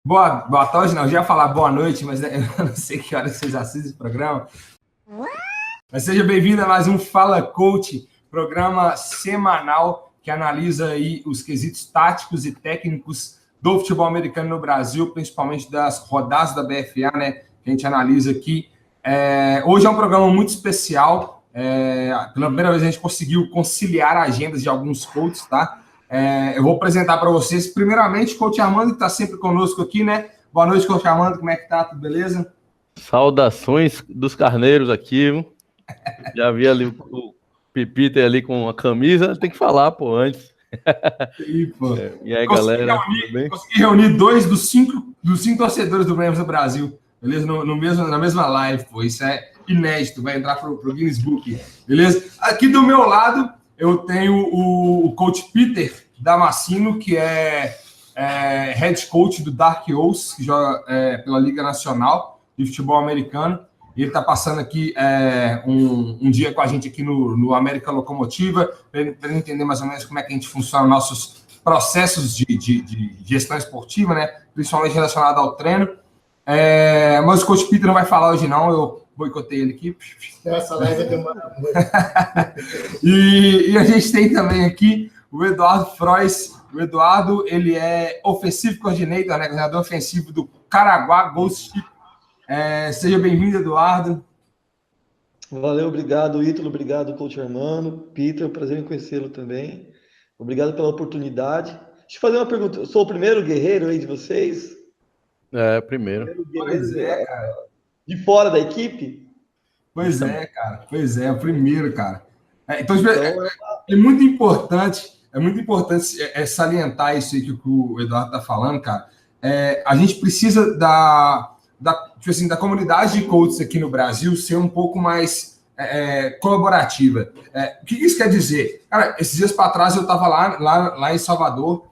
Boa tarde, não. Eu já ia falar boa noite, mas eu não sei que hora vocês assistem esse programa. Mas seja bem-vindo a mais um Fala Coach, programa semanal que analisa aí os quesitos táticos e técnicos do futebol americano no Brasil, principalmente das rodadas da BFA, né? Que a gente analisa aqui. Hoje é um programa muito especial. Pela primeira vez a gente conseguiu conciliar agendas de alguns coaches, tá? Eu vou apresentar para vocês, primeiramente, o Coach Armando, que está sempre conosco aqui, né? Boa noite, Coach Armando, como é que tá? Tudo beleza? Saudações dos carneiros aqui, viu? Já vi ali o Pipita ali com a camisa, tem que falar, pô, antes. E, pô. E aí, galera, tudo bem? Consegui reunir 2 dos 5 torcedores do Rams do Brasil, beleza? Na mesma live, pô, isso é inédito, vai entrar pro Guinness Book, beleza? Aqui do meu lado, eu tenho o Coach Peter Damasceno, que é head coach do Dark Horse, que joga pela Liga Nacional de Futebol Americano. Ele está passando aqui um dia com a gente aqui no América Locomotiva, para ele entender mais ou menos como é que a gente funciona, nossos processos de gestão esportiva, né? Principalmente relacionado ao treino. Mas o Coach Peter não vai falar hoje, não. Eu boicotei ele aqui. Essa live demora muito. E a gente tem também aqui o Eduardo Frois. O Eduardo, ele é Offensive Coordinator, né? Coordenador ofensivo do Caraguá Ghost Ship. Seja bem-vindo, Eduardo. Valeu, obrigado, Ítalo. Obrigado, Coach Armando. Peter, prazer em conhecê-lo também. Obrigado pela oportunidade. Deixa eu fazer uma pergunta. Eu sou o primeiro guerreiro aí de vocês? Primeiro. Pois é, cara. De fora da equipe? Pois é, cara. Pois é, o primeiro, cara. Então, é muito importante salientar isso aí que o Eduardo tá falando, cara. A gente precisa da comunidade de coaches aqui no Brasil ser um pouco mais colaborativa. O que isso quer dizer? Cara, esses dias para trás eu estava lá em Salvador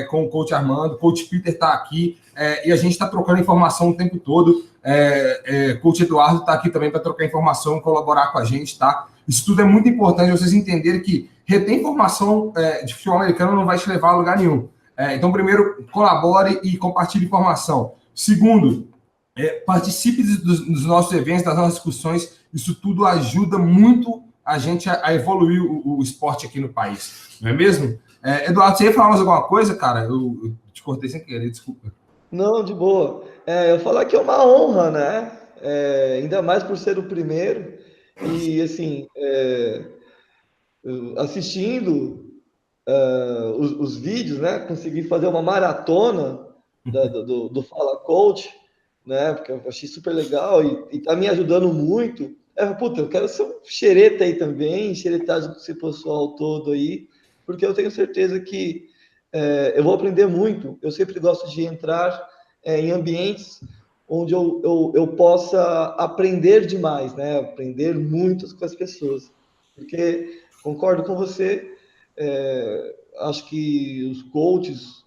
com o Coach Armando, o Coach Peter está aqui e a gente está trocando informação o tempo todo. Coach Eduardo está aqui também para trocar informação, colaborar com a gente, tá? Isso tudo é muito importante vocês entenderem que reter informação de futebol americano não vai te levar a lugar nenhum. Então, primeiro, colabore e compartilhe informação. Segundo, participe dos nossos eventos, das nossas discussões. Isso tudo ajuda muito a gente a evoluir o esporte aqui no país. Não é mesmo? Eduardo, você ia falar mais alguma coisa, cara? Eu te cortei sem querer, desculpa. Não, de boa. Eu falar que é uma honra, né? Ainda mais por ser o primeiro. E, assim, assistindo os vídeos, né? Consegui fazer uma maratona do Fala Coach, né? Porque eu achei super legal e tá me ajudando muito. Eu quero ser um xereta aí também, xeretagem com esse pessoal todo aí, porque eu tenho certeza que eu vou aprender muito. Eu sempre gosto de entrar em ambientes onde eu possa aprender demais, né? Aprender muito com as pessoas. Porque, concordo com você, acho que os coaches,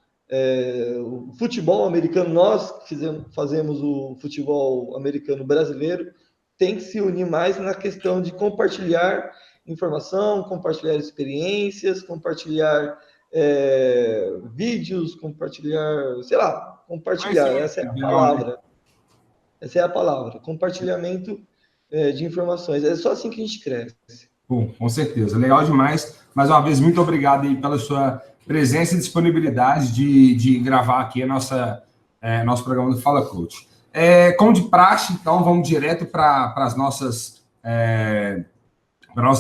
o futebol americano, nós fazemos o futebol americano brasileiro, tem que se unir mais na questão de compartilhar informação, compartilhar experiências, compartilhar vídeos, compartilhar, compartilhar, essa é a palavra. Essa é a palavra, compartilhamento de informações. É só assim que a gente cresce. Bom, com certeza, legal demais. Mais uma vez, muito obrigado aí pela sua presença e disponibilidade de gravar aqui nosso programa do Fala Coach. Como de praxe, então, vamos direto para as nossas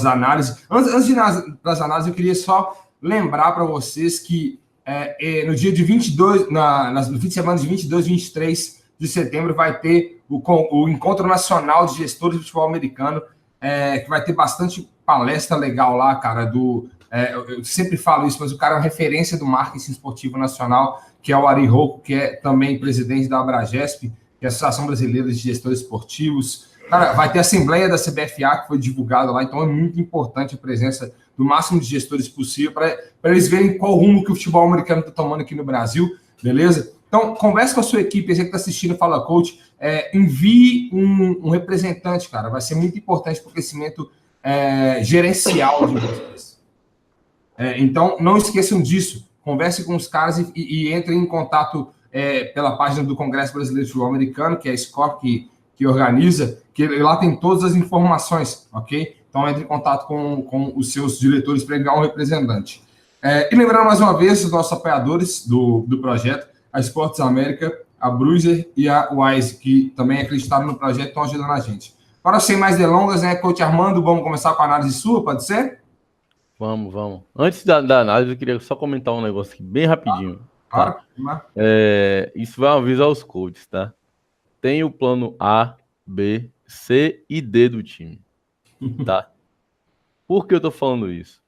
análises. Antes de ir para as análises, eu queria só lembrar para vocês que no dia de 22, no fim de semana de 22 e 23 de setembro, vai ter o Encontro Nacional de Gestores de Futebol Americano, que vai ter bastante palestra legal lá, cara, eu sempre falo isso, mas o cara é uma referência do marketing esportivo nacional, que é o Ari Rocco, que é também presidente da Abragesp, que é a Associação Brasileira de Gestores Esportivos. Cara, vai ter a Assembleia da CBFA, que foi divulgada lá, então é muito importante a presença do máximo de gestores possível para eles verem qual rumo que o futebol americano está tomando aqui no Brasil, beleza? Então, converse com a sua equipe, você que está assistindo Fala Coach, envie um representante, cara, vai ser muito importante para o crescimento gerencial de vocês. Então, não esqueçam disso, converse com os caras e entrem em contato pela página do Congresso Brasileiro de Futebol Americano, que é a SCOP, que organiza, que lá tem todas as informações, ok? Então, entre em contato com os seus diretores para ganhar um representante. E lembrando mais uma vez os nossos apoiadores do projeto, a Esportes América, a Bruiser e a Wise, que também acreditaram no projeto e estão ajudando a gente. Para sem mais delongas, né, Coach Armando, vamos começar com a análise sua, pode ser? Vamos. Antes da análise, eu queria só comentar um negócio aqui bem rapidinho. Claro. Tá? Isso vai um aviso aos coaches, tá? Tem o plano A, B, C e D do time, tá? Por que eu tô falando isso?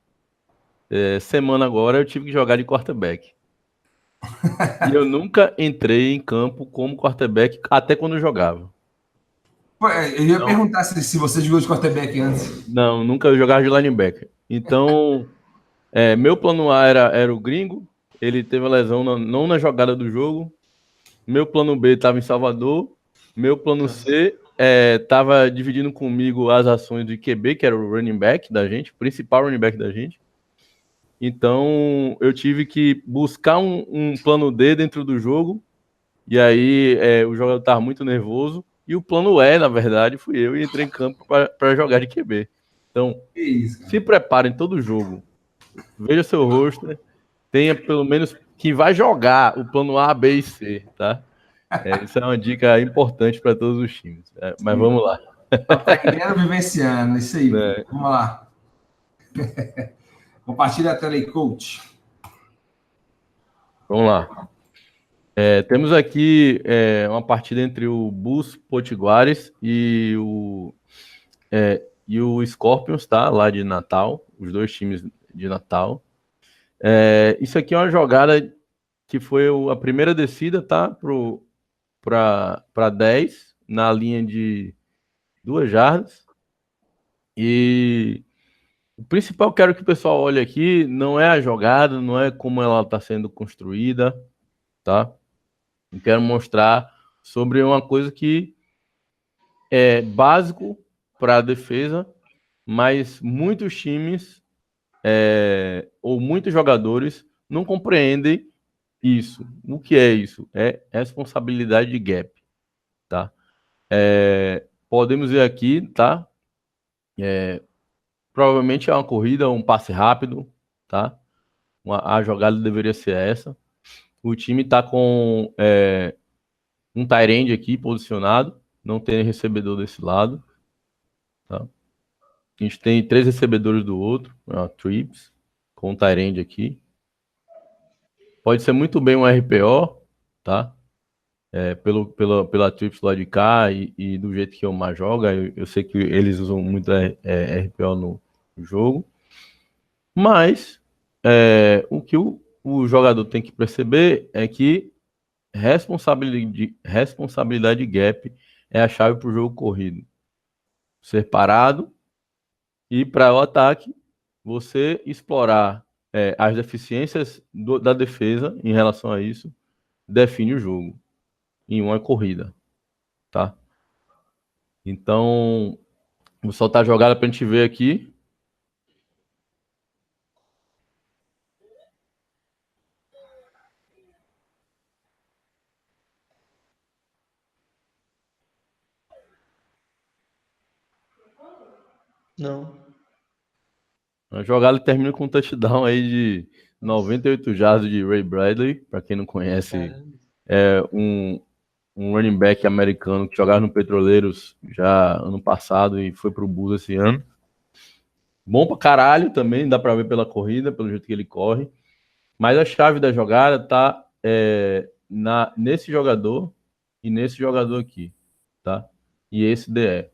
Semana agora eu tive que jogar de quarterback. E eu nunca entrei em campo como quarterback, até quando eu jogava. Eu ia perguntar se você jogou de quarterback antes. Não, nunca jogava de linebacker. Então, meu plano A era o Gringo. Ele teve a lesão não na jogada do jogo. Meu plano B estava em Salvador. Meu plano C estava dividindo comigo as ações do QB, que era o running back da gente, o principal running back da gente. Então, eu tive que buscar um plano D dentro do jogo. E aí, o jogador estava muito nervoso. E o plano E, na verdade, fui eu e entrei em campo para jogar de QB. Então, se preparem todo jogo. Veja seu roster. Tenha pelo menos que vai jogar o plano A, B e C, tá? Isso é uma dica importante para todos os times. Mas vamos lá. Aprendendo, vivenciando, isso aí. Vamos lá. Compartilha a tela aí, coach. Vamos lá. Temos aqui uma partida entre o Bulls Potiguares e o Scorpions, tá? Lá de Natal, os dois times de Natal. Isso aqui é uma jogada que foi a primeira descida, tá? Para 10, na linha de 2 jardas. E o principal que eu quero que o pessoal olhe aqui não é a jogada, não é como ela está sendo construída, tá? Eu quero mostrar sobre uma coisa que é básico para a defesa, mas muitos times ou muitos jogadores não compreendem isso. O que é isso? É responsabilidade de gap, tá? Podemos ver aqui, tá? Provavelmente é uma corrida, um passe rápido, tá? A jogada deveria ser essa. O time tá com um tight end aqui posicionado, não tem recebedor desse lado, tá? A gente tem 3 recebedores do outro, trips, com um tight end aqui. Pode ser muito bem um RPO, tá? Pela trips lá de cá e do jeito que o Omar joga, eu sei que eles usam muito RPO no jogo. Mas o que o jogador tem que perceber é que responsabilidade de gap é a chave para o jogo corrido. Ser parado e para o ataque, você explorar as deficiências da defesa em relação a isso, define o jogo em uma corrida, tá? Então, vou soltar a jogada para a gente ver aqui. Não. A jogada termina com um touchdown aí de 98 jardas de Ray Bradley. Para quem não conhece, um running back americano que jogava no Petroleiros já ano passado e foi pro Bulls esse ano. Bom pra caralho também, dá pra ver pela corrida, pelo jeito que ele corre. Mas a chave da jogada tá nesse jogador e nesse jogador aqui, tá? E esse DE.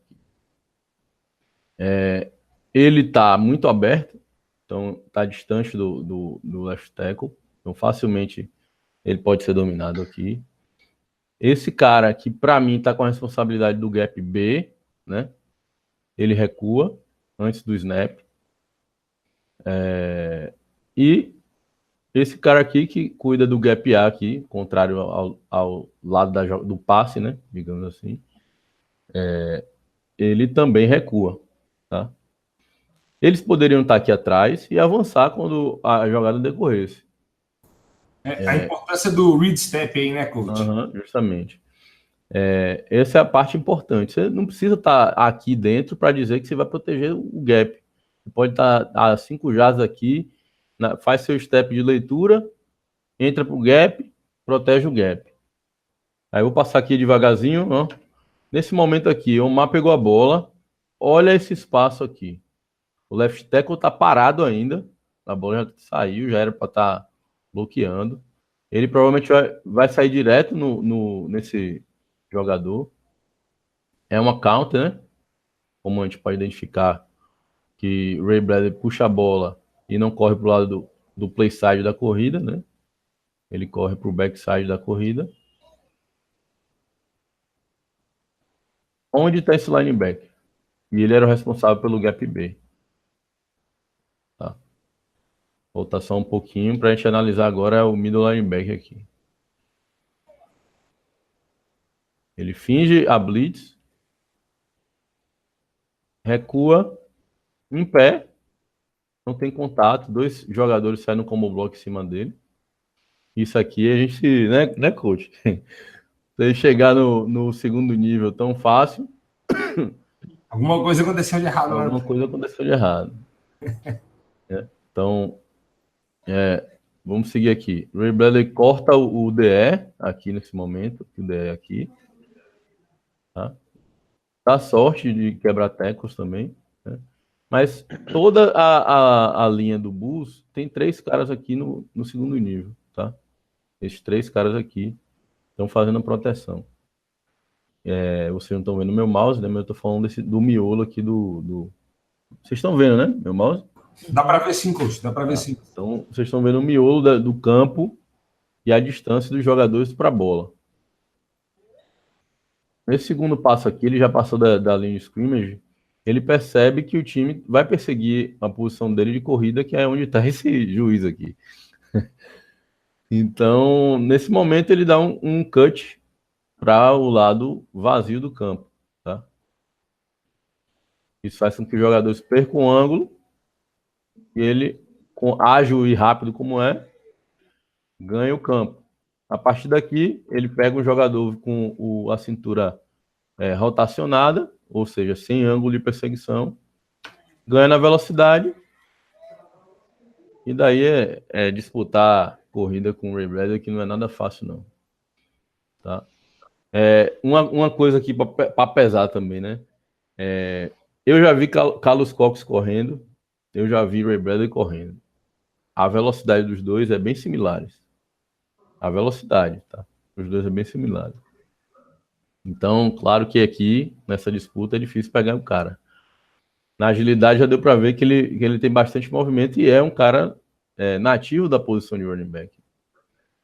Ele tá muito aberto, então tá distante do left tackle, então facilmente ele pode ser dominado aqui. Esse cara que para mim tá com a responsabilidade do gap B, né? Ele recua antes do snap. E esse cara aqui que cuida do gap A aqui, contrário ao lado do passe, né? Digamos assim. Ele também recua, tá? Eles poderiam estar aqui atrás e avançar quando a jogada decorresse. A importância do read step aí, né, coach? Justamente. Essa é a parte importante. Você não precisa estar aqui dentro para dizer que você vai proteger o gap. Você pode estar a 5 jardas aqui, faz seu step de leitura, entra para o gap, protege o gap. Aí eu vou passar aqui devagarzinho. Ó. Nesse momento aqui, o Omar pegou a bola. Olha esse espaço aqui. O left tackle está parado ainda. A bola já saiu, já era para estar bloqueando. Ele provavelmente vai sair direto nesse jogador. É uma counter, né? Como a gente pode identificar que Ray Bradley puxa a bola e não corre para o lado do play side da corrida, né? Ele corre para o backside da corrida. Onde está esse linebacker? E ele era o responsável pelo gap B. Tá. Voltar só um pouquinho para a gente analisar agora o middle linebacker aqui. Ele finge a blitz, recua, em pé, não tem contato, 2 jogadores saem no combo block em cima dele. Isso aqui a gente, né coach? Você chegar no segundo nível tão fácil. Alguma coisa aconteceu de errado, né? Alguma coisa aconteceu de errado. Então, vamos seguir aqui. Ray Bradley corta o DE aqui nesse momento, o DE aqui. Tá? Dá sorte de quebrar tackles também. Né? Mas toda a linha do Bulls tem 3 caras aqui no segundo nível. Tá? Esses 3 caras aqui estão fazendo a proteção. Vocês não estão vendo meu mouse, né? Mas eu estou falando do miolo aqui do... Vocês estão vendo, né? Meu mouse? Dá para ver sim, coach. Dá para ver sim. Então, vocês estão vendo o miolo do campo e a distância dos jogadores para a bola. Nesse segundo passo aqui, ele já passou da linha de scrimmage, ele percebe que o time vai perseguir a posição dele de corrida, que é onde está esse juiz aqui. Então, nesse momento, ele dá um cut para o lado vazio do campo. Tá? Isso faz com que os jogadores percam o ângulo e ele, ágil e rápido como ganha o campo. A partir daqui, ele pega um jogador com a cintura rotacionada, ou seja, sem ângulo de perseguição, ganha na velocidade, e daí disputar corrida com o Ray Bradley, que não é nada fácil, não. Tá? Uma coisa aqui para pesar também, né? Eu já vi Carlos Cox correndo, eu já vi Ray Bradley correndo. A velocidade dos dois é bem similares. A velocidade, tá? Os dois é bem similares. Então, claro que aqui, nessa disputa, é difícil pegar o cara. Na agilidade já deu para ver que ele tem bastante movimento e é um cara nativo da posição de running back.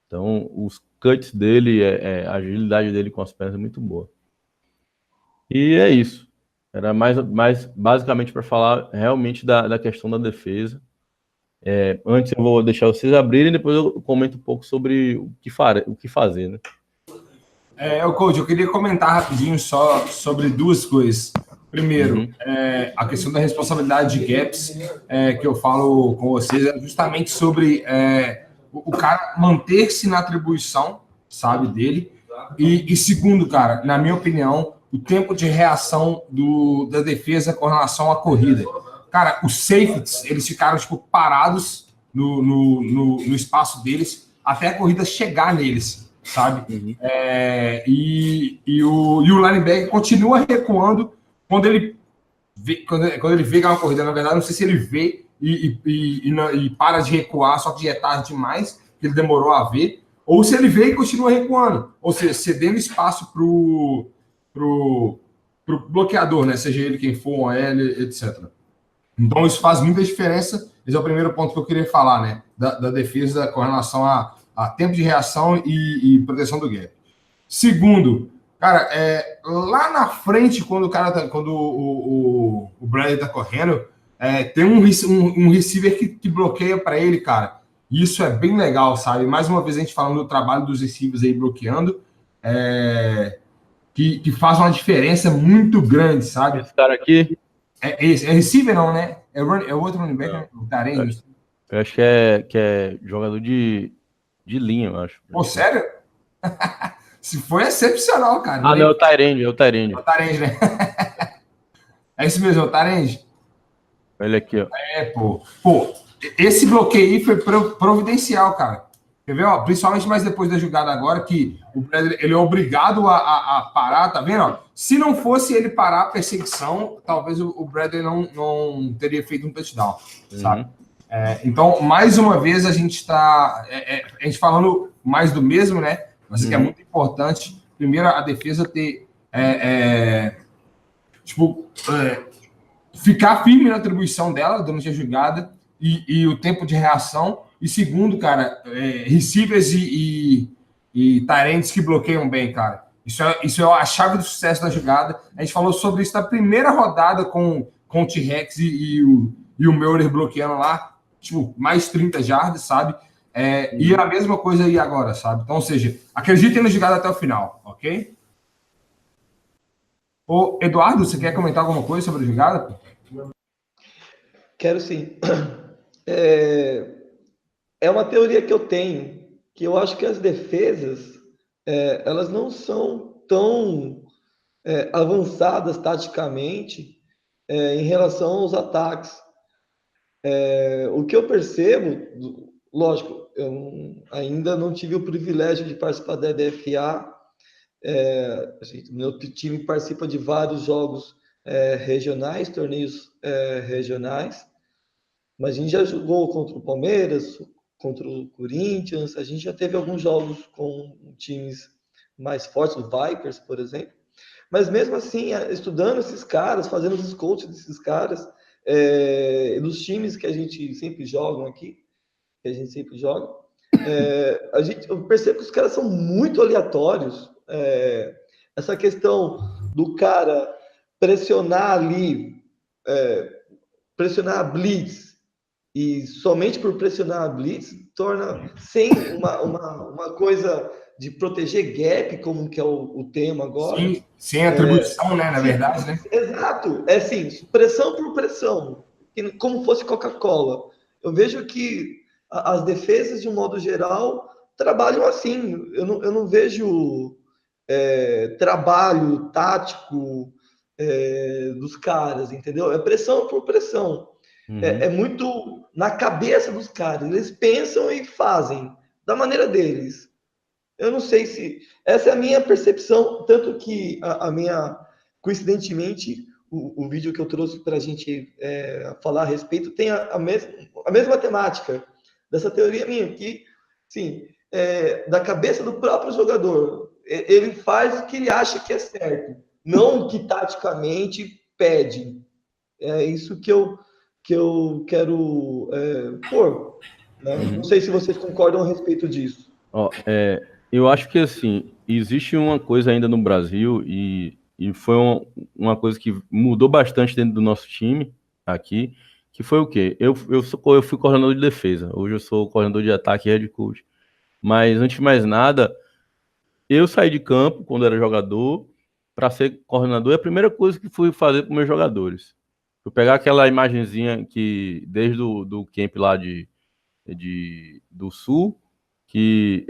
Então, os cuts dele, a agilidade dele com as pernas é muito boa. E é isso. Era mais basicamente para falar realmente da questão da defesa. Antes eu vou deixar vocês abrirem, depois eu comento um pouco sobre o que fazer, né? Coach, eu queria comentar rapidinho só sobre 2 coisas. Primeiro, a questão da responsabilidade de gaps, que eu falo com vocês, é justamente sobre o cara manter-se na atribuição, sabe, dele. E segundo, cara, na minha opinião, o tempo de reação da defesa com relação à corrida. Cara, os safeties, eles ficaram tipo, parados no espaço deles até a corrida chegar neles, sabe? E o linebacker continua recuando quando ele vê que é uma corrida. Na verdade, não sei se ele vê e para de recuar, só que já é tarde demais, que ele demorou a ver, ou se ele vê e continua recuando, ou seja, cedendo espaço pro bloqueador, né? Seja ele quem for, um OL, etc. Então, isso faz muita diferença. Esse é o primeiro ponto que eu queria falar, né? Da defesa com relação a tempo de reação e proteção do gap. Segundo, cara, lá na frente, quando o Bradley tá correndo, tem um receiver que bloqueia para ele, cara. Isso é bem legal, sabe? Mais uma vez a gente falando do trabalho dos receivers aí bloqueando, que faz uma diferença muito grande, sabe? Esse cara aqui... É receiver não, né? É o outro running back, o Tarém. Eu acho que é jogador de de linha, eu acho. Pô, sério? Se foi excepcional, cara. Ah, não, é o Tyrande, é o Tyrande. É o Tarend, né? É isso mesmo, é o Tarend. Olha aqui, ó. Pô, esse bloqueio aí foi providencial, cara. Quer ver, ó? Principalmente mais depois da jogada agora, que o Bradley, ele é obrigado a parar, tá vendo? Ó? Se não fosse ele parar a perseguição, talvez o Bradley não teria feito um touchdown, sabe? Então, mais uma vez, a gente está a gente falando mais do mesmo, né? Mas que é muito importante, primeiro, a defesa ter ficar firme na atribuição dela durante a jogada e o tempo de reação. E segundo, cara, receivers e tarentes que bloqueiam bem, cara. Isso é a chave do sucesso da jogada. A gente falou sobre isso na primeira rodada com o T-Rex e o Meurer bloqueando lá, tipo, mais 30 jardas, sabe? E a mesma coisa aí agora, sabe? Então, ou seja, acreditem na jogada até o final, ok? Ô, Eduardo, você quer comentar alguma coisa sobre a jogada? Quero sim. É uma teoria que eu tenho, que eu acho que as defesas, elas não são tão avançadas taticamente em relação aos ataques. O que eu percebo, lógico, eu ainda não tive o privilégio de participar da EDFA. Meu time participa de vários jogos regionais, torneios regionais, mas a gente já jogou contra o Palmeiras, contra o Corinthians, a gente já teve alguns jogos com times mais fortes, o Vipers, por exemplo. Mas mesmo assim, estudando esses caras, fazendo os scouts desses caras, dos times que a gente sempre joga aqui, eu percebo que os caras são muito aleatórios. Essa questão do cara pressionar ali, pressionar a blitz, e somente por pressionar a blitz, torna sem uma coisa de proteger gap, como que é o tema agora. Sim, sem atribuição, né, na verdade, né? Exato, assim, pressão por pressão, como fosse Coca-Cola. Eu vejo que as defesas, de um modo geral, trabalham assim. Eu não vejo trabalho tático dos caras, entendeu? É pressão por pressão. É muito na cabeça dos caras. Eles pensam e fazem da maneira deles. Eu não sei se... Essa é a minha percepção, tanto que coincidentemente, o vídeo que eu trouxe para a gente falar a respeito tem a mesma temática dessa teoria minha, que, sim, da cabeça do próprio jogador. Ele faz o que ele acha que é certo, não o que taticamente pede. É isso que eu quero pôr. Né? Não sei se vocês concordam a respeito disso. Eu acho que, assim, existe uma coisa ainda no Brasil e foi uma coisa que mudou bastante dentro do nosso time aqui, que foi o quê? Eu fui coordenador de defesa, hoje eu sou coordenador de ataque e head coach. Mas, antes de mais nada, eu saí de campo, quando era jogador, para ser coordenador, e a primeira coisa que fui fazer com meus jogadores, eu pegar aquela imagenzinha que, desde do camp lá do Sul, que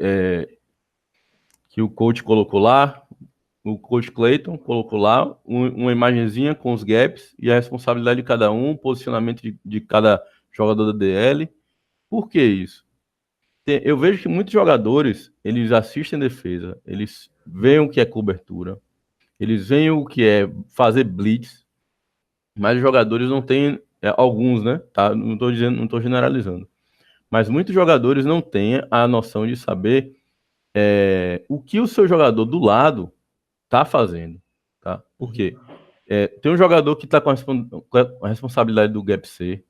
o coach colocou lá, o coach Clayton colocou lá uma imagenzinha com os gaps e a responsabilidade de cada um, o posicionamento de cada jogador da DL. Por que isso? Eu vejo que muitos jogadores, eles assistem defesa, eles veem o que é cobertura, eles veem o que é fazer blitz, mas os jogadores não têm, alguns, né? Tá? Não estou generalizando. Mas muitos jogadores não têm a noção de saber o que o seu jogador do lado tá fazendo, tá? Por quê? Tem um jogador que está com a responsabilidade do gap C,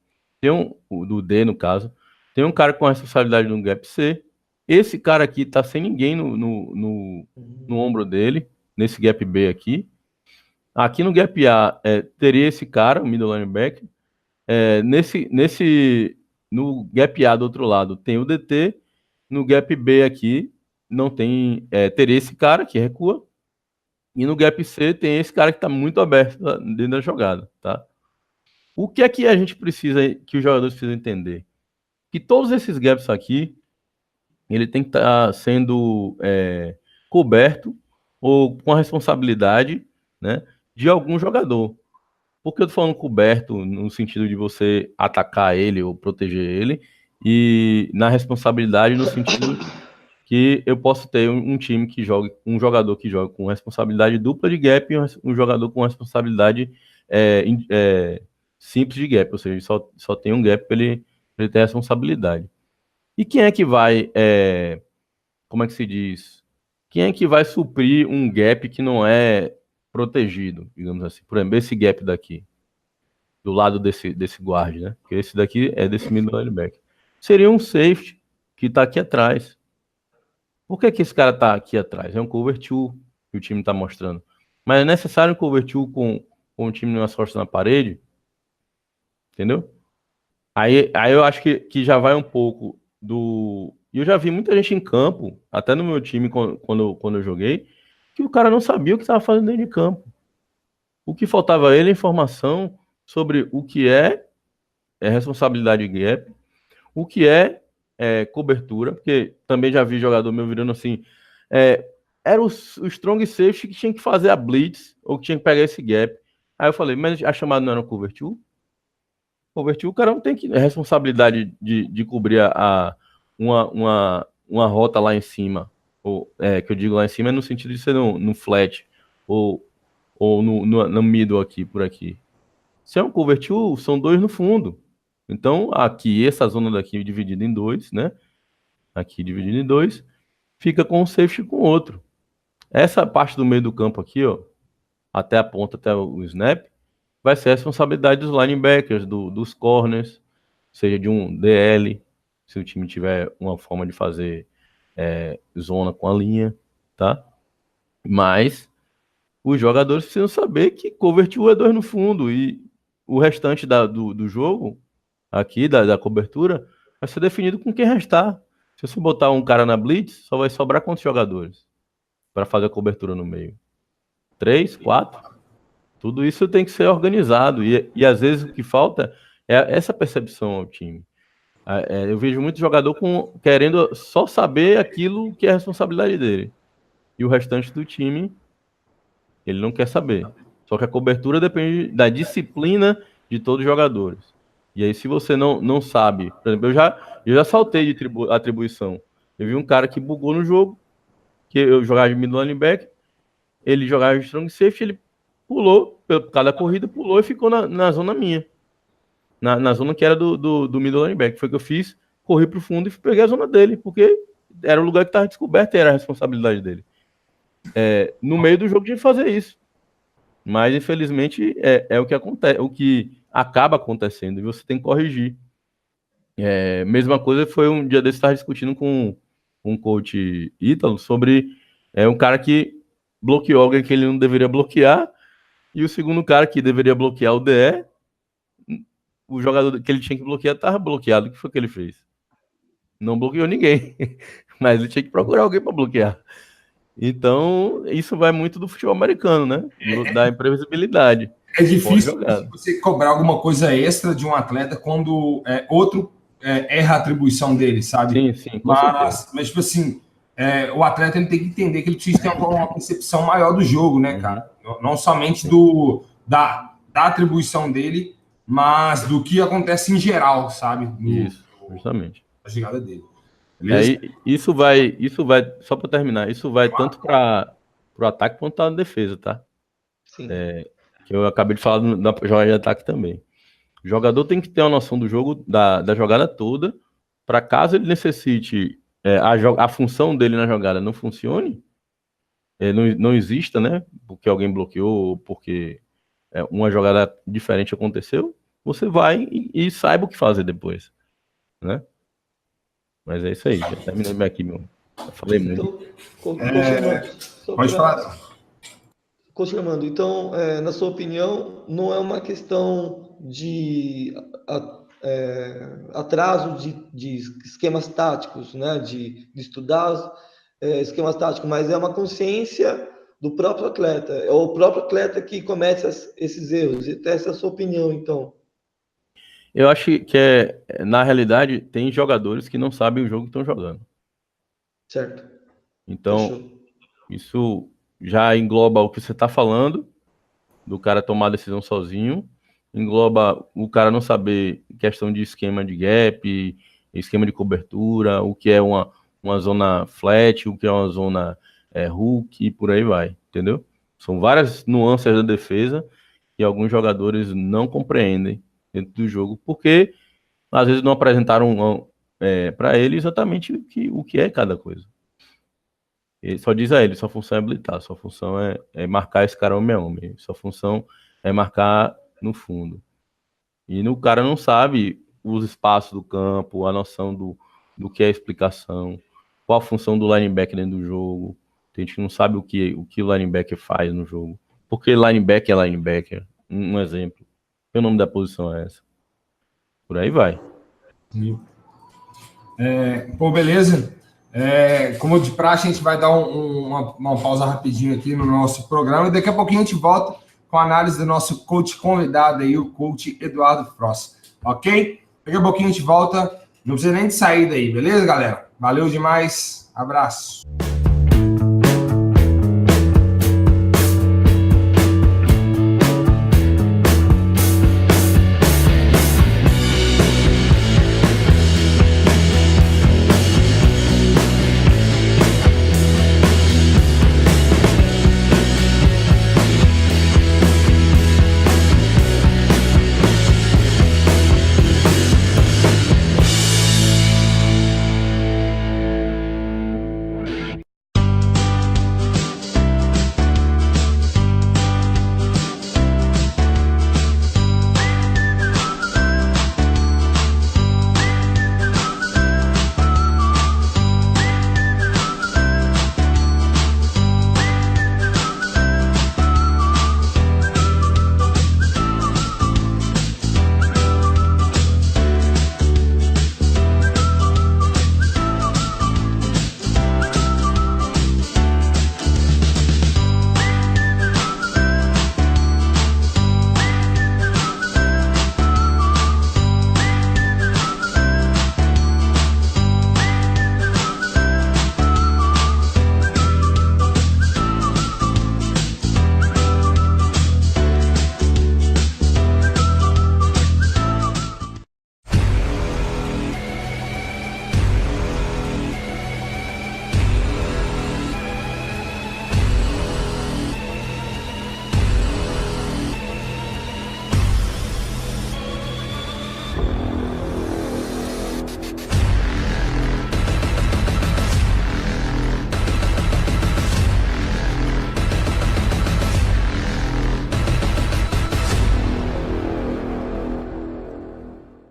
do D, no caso, tem um cara com a responsabilidade do gap C, esse cara aqui tá sem ninguém no ombro dele, nesse gap B aqui. Aqui no gap A, teria esse cara, o middle linebacker. No gap A do outro lado tem o DT, no gap B aqui não tem, teria esse cara que recua, e no gap C tem esse cara que está muito aberto dentro da jogada, tá? O que é que a gente precisa, que os jogadores precisam entender? Que todos esses gaps aqui, ele tem que estar sendo coberto ou com a responsabilidade, né, de algum jogador. Por que eu tô falando coberto no sentido de você atacar ele ou proteger ele, e na responsabilidade no sentido que eu posso ter um time que jogue, um jogador que joga com responsabilidade dupla de gap e um jogador com responsabilidade simples de gap, ou seja, só tem um gap para ele ter responsabilidade. E quem é que vai, como é que se diz? Quem é que vai suprir um gap que não é protegido, digamos assim? Por exemplo, esse gap daqui, do lado desse guard, né? Porque esse daqui é desse middle linebacker. Seria um safety que está aqui atrás. Por que esse cara está aqui atrás? É um cover 2 que o time está mostrando. Mas é necessário um cover 2 com o time nas costas na parede? Entendeu? Aí eu acho que já vai um pouco do... E eu já vi muita gente em campo, até no meu time quando eu joguei, que o cara não sabia o que estava fazendo dentro de campo. O que faltava a ele é informação sobre o que é responsabilidade gap, o que é cobertura, porque também já vi jogador meu virando assim, era o strong safety que tinha que fazer a blitz, ou que tinha que pegar esse gap. Aí eu falei, mas a chamada não era um cover 2? Cover 2, o cara não tem responsabilidade de cobrir uma rota lá em cima, ou, que eu digo lá em cima é no sentido de ser no flat, ou no middle aqui, por aqui. Se é um cover 2, são 2 no fundo. Então, aqui, essa zona daqui dividida em 2, né? Aqui dividido em 2, fica com um safety com outro. Essa parte do meio do campo aqui, ó, até a ponta, até o snap, vai ser a responsabilidade dos linebackers, dos corners, seja de um DL, se o time tiver uma forma de fazer zona com a linha, tá? Mas os jogadores precisam saber que cover 2 é 2 no fundo, e o restante do jogo, aqui, da cobertura, vai ser definido com quem restar. Se você botar um cara na blitz, só vai sobrar quantos jogadores para fazer a cobertura no meio? 3, 4? Tudo isso tem que ser organizado. E às vezes o que falta é essa percepção ao time. Eu vejo muito jogador querendo só saber aquilo que é a responsabilidade dele. E o restante do time, ele não quer saber. Só que a cobertura depende da disciplina de todos os jogadores. E aí, se você não sabe... Por exemplo, eu já saltei de atribuição. Eu vi um cara que bugou no jogo, que eu jogava de middle linebacker, ele jogava de strong safety, ele pulou, por causa da corrida, pulou e ficou na zona minha. Na zona que era do middle linebacker. Foi o que eu fiz, corri pro fundo e peguei a zona dele, porque era o lugar que estava descoberto e era a responsabilidade dele. No meio do jogo tinha que fazer isso. Mas, infelizmente, é o que acontece, o que acaba acontecendo, e você tem que corrigir. Mesma coisa foi um dia desse, eu estava discutindo com um coach ítalo sobre um cara que bloqueou alguém que ele não deveria bloquear, e o segundo cara que deveria bloquear o DE, o jogador que ele tinha que bloquear estava bloqueado. O que foi que ele fez? Não bloqueou ninguém, mas ele tinha que procurar alguém para bloquear. Então, isso vai muito do futebol americano, né? Da imprevisibilidade. É difícil você cobrar alguma coisa extra de um atleta quando outro erra a atribuição dele, sabe? Sim, mas tipo assim, o atleta ele tem que entender que ele precisa ter uma percepção maior do jogo, né, cara? Não somente da atribuição dele, mas do que acontece em geral, sabe? Isso, justamente. A chegada dele. Isso vai, só para terminar, isso vai tanto para o ataque quanto para a defesa, tá? Sim. Que eu acabei de falar da jogada de ataque também. O jogador tem que ter uma noção do jogo, da jogada toda, para caso ele necessite, a função dele na jogada não funcione, não exista, né? Porque alguém bloqueou, ou porque uma jogada diferente aconteceu, você vai e saiba o que fazer depois, né? Mas é isso aí, já terminei aqui, meu. Eu falei muito. Pode falar. Confirmando, então, na sua opinião, não é uma questão de atraso de esquemas táticos, né? De estudar esquemas táticos, mas é uma consciência do próprio atleta. É o próprio atleta que comete esses erros. Essa é a sua opinião, então. Eu acho que na realidade tem jogadores que não sabem o jogo que estão jogando. Certo. Então, Fechou. isso já engloba o que você está falando, do cara tomar a decisão sozinho, engloba o cara não saber questão de esquema de gap, esquema de cobertura, o que é uma zona flat, o que é uma zona hook, e por aí vai, entendeu? São várias nuances da defesa que alguns jogadores não compreendem dentro do jogo, porque às vezes não apresentaram para ele exatamente o que é cada coisa. Ele só diz a ele, sua função é habilitar, sua função é marcar esse cara homem a homem, sua função é marcar no fundo. E o cara não sabe os espaços do campo, a noção do que é a explicação, qual a função do linebacker dentro do jogo. A gente não sabe o que o linebacker faz no jogo. Porque linebacker é linebacker. Um exemplo. O nome da posição é essa. Por aí vai. Pô, beleza. Como de praxe, a gente vai dar uma pausa rapidinho aqui no nosso programa e daqui a pouquinho a gente volta com a análise do nosso coach convidado aí, o coach Eduardo Frost. Ok? Daqui a pouquinho a gente volta. Não precisa nem de sair daí, beleza, galera? Valeu demais. Abraço.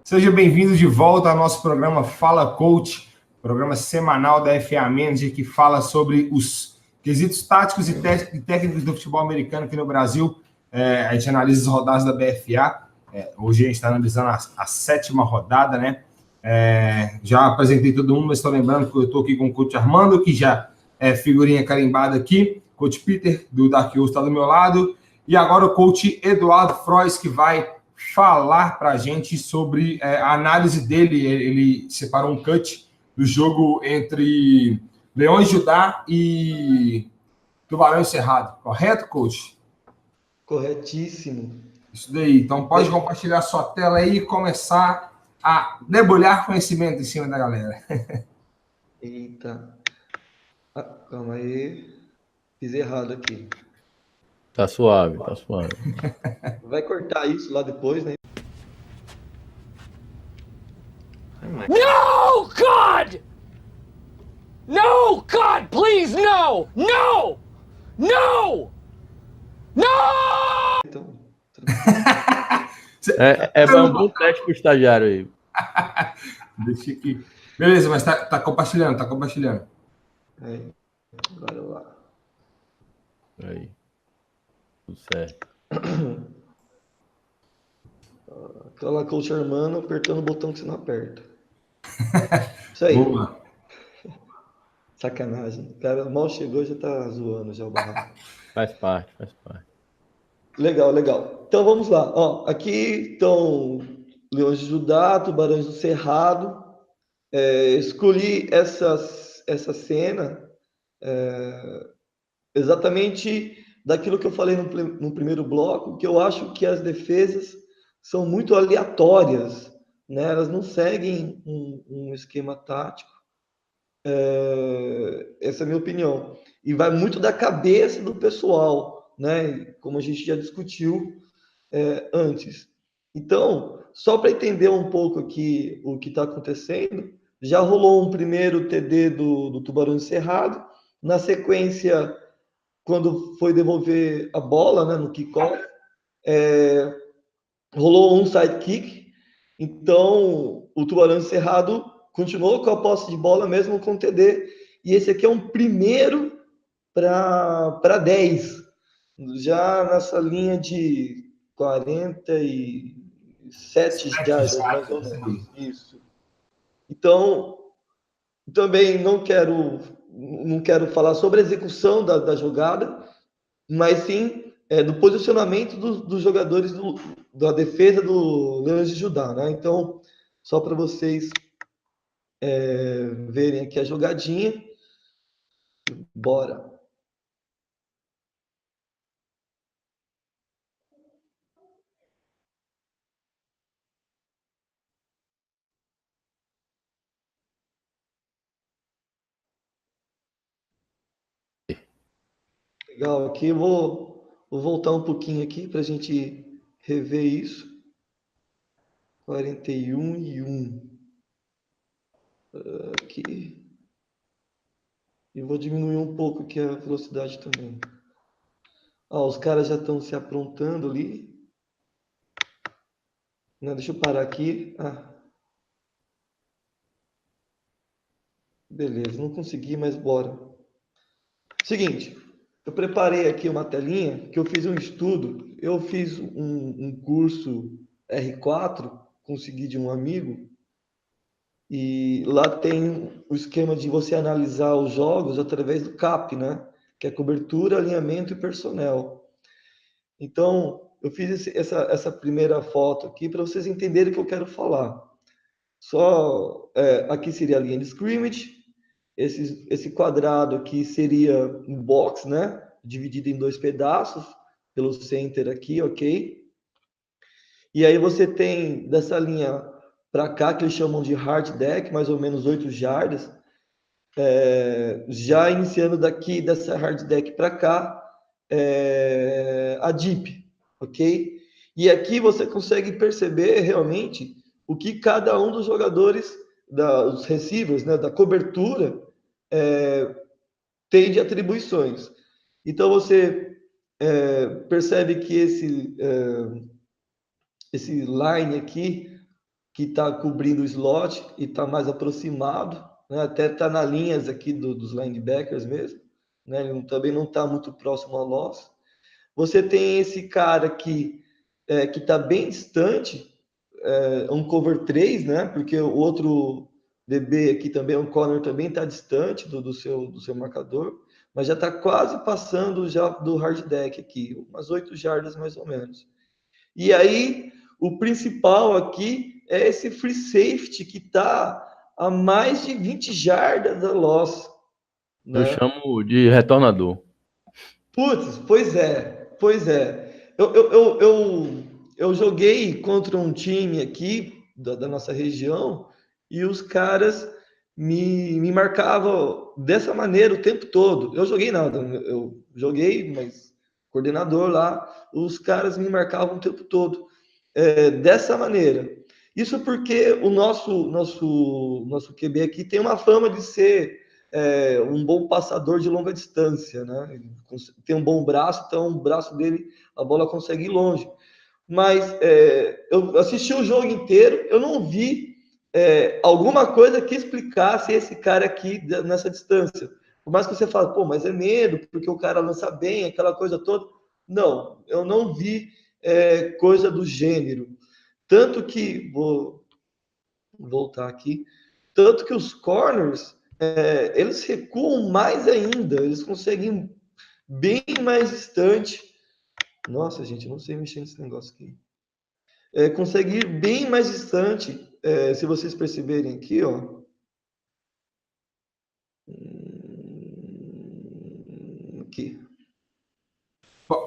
Seja bem-vindo de volta ao nosso programa Fala Coach, programa semanal da FA Manager que fala sobre os quesitos táticos e técnicos do futebol americano aqui no Brasil. A gente analisa as rodadas da BFA. Hoje a gente está analisando a 7ª rodada, né? Já apresentei todo mundo, mas estou lembrando que eu estou aqui com o coach Armando, que já é figurinha carimbada aqui. Coach Peter, do Dark Horse, está do meu lado. E agora o coach Eduardo Frost, que vai falar para a gente sobre a análise dele. Ele separou um cut do jogo entre Leões de Judá e Tubarão Cerrado. Correto, coach? Corretíssimo. Isso daí. Então pode compartilhar sua tela aí e começar a debulhar conhecimento em cima da galera. Eita. Calma aí. Fiz errado aqui. Tá suave, tá suave. Vai cortar isso lá depois, né? No, God! No, God, please, no! No! No! No! Então, É um bom teste pro estagiário aí. Deixa aqui. Beleza, mas tá compartilhando, tá compartilhando. aí. Agora lá. Aí. Tudo certo. Aquela coach Armando apertando o botão que você não aperta. Isso aí. Boa. Sacanagem. O cara mal chegou e já tá zoando já o barraco. Faz parte, faz parte. Legal, legal. Então vamos lá. Ó, aqui estão Leões de Judá, Tubarões do Cerrado. Escolhi essa cena exatamente daquilo que eu falei no primeiro bloco, que eu acho que as defesas são muito aleatórias, né? Elas não seguem um esquema tático. Essa é a minha opinião. E vai muito da cabeça do pessoal, né? Como a gente já discutiu antes. Então, só para entender um pouco aqui o que está acontecendo, já rolou um primeiro TD do Tubarão Cerrado. Na sequência, quando foi devolver a bola, né, no kickoff, rolou um side kick. Então, o Tubarão Cerrado continuou com a posse de bola mesmo com o TD. E esse aqui é um primeiro para 10. Já nessa linha de 47 jardas, mais ou menos. Isso. Então, também não quero falar sobre a execução da jogada, mas sim do posicionamento dos jogadores da defesa do Leões de Judá, né? Então, só para vocês verem aqui a jogadinha. Bora. Legal, aqui eu vou voltar um pouquinho aqui para a gente rever isso. 41-1. Aqui. E vou diminuir um pouco aqui a velocidade também. Os caras já estão se aprontando ali. Não, deixa eu parar aqui. Beleza, não consegui, mas bora. Seguinte, eu preparei aqui uma telinha que eu fiz um estudo. Eu fiz um curso R4, consegui de um amigo. E lá tem o esquema de você analisar os jogos através do CAP, né? Que é cobertura, alinhamento e personnel. Então, eu fiz essa primeira foto aqui para vocês entenderem o que eu quero falar. Aqui seria a linha de scrimmage. Esse quadrado aqui seria um box, né? Dividido em 2 pedaços, pelo center aqui, ok? E aí você tem dessa linha para cá, que eles chamam de hard deck, mais ou menos 8 jardas. Já iniciando daqui, dessa hard deck para cá, a deep, ok? E aqui você consegue perceber realmente o que cada um dos jogadores, os receivers, né, da cobertura, tem de atribuições. Então você percebe que esse line aqui, que está cobrindo o slot e está mais aproximado, né? Até está na linhas aqui dos linebackers mesmo, né? Ele também não está muito próximo ao loss. Você tem esse cara aqui que está bem distante, um cover 3, né? Porque o outro DB aqui também, um corner, também está distante do seu marcador, mas já está quase passando já do hard deck aqui, umas 8 jardas mais ou menos. E aí, o principal aqui é esse free safety que está a mais de 20 jardas da loss. Né? Eu chamo de retornador. Putz, pois é. Eu joguei contra um time aqui da nossa região e os caras me marcavam dessa maneira o tempo todo. Eu joguei nada, eu joguei, mas coordenador lá, os caras me marcavam o tempo todo dessa maneira. Isso porque o nosso QB aqui tem uma fama de ser um bom passador de longa distância, né? Ele tem um bom braço, então o braço dele, a bola consegue ir longe. Mas eu assisti o jogo inteiro, eu não vi alguma coisa que explicasse esse cara aqui nessa distância. Por mais que você fale, pô, mas é medo, porque o cara lança bem, aquela coisa toda. Não, eu não vi coisa do gênero. Tanto que, vou voltar aqui, tanto que os corners, eles recuam mais ainda, eles conseguem bem mais distante. Nossa, gente, eu não sei mexer nesse negócio aqui. Consegue ir bem mais distante, se vocês perceberem aqui, ó. Aqui.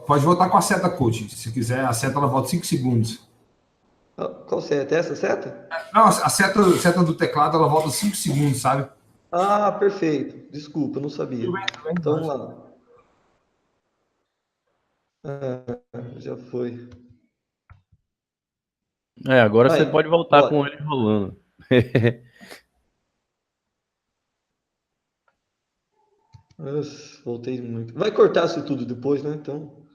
Pode voltar com a seta, coach. Se quiser, a seta ela volta 5 segundos. Qual seta? Essa seta? Não, a seta do teclado ela volta 5 segundos, sabe? Ah, perfeito. Desculpa, eu não sabia. Tudo bem, Então vamos lá. Já foi. Agora Vai, você pode voltar bora. com ele rolando. Nossa, voltei muito. Vai cortar isso tudo depois, né? Então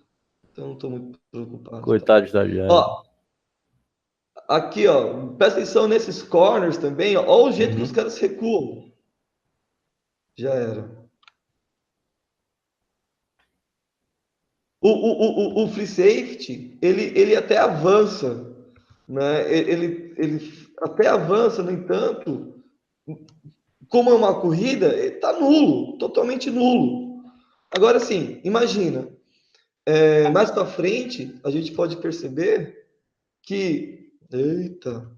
não estou muito preocupado. Coitado de estagiário. Ó, aqui, ó, presta atenção nesses corners também, ó, olha o jeito que os caras recuam. Já era. O free safety, ele até avança, né? Ele até avança, no entanto, como é uma corrida, ele tá nulo, totalmente nulo. Agora sim, imagina, mais para frente, a gente pode perceber que... Eita!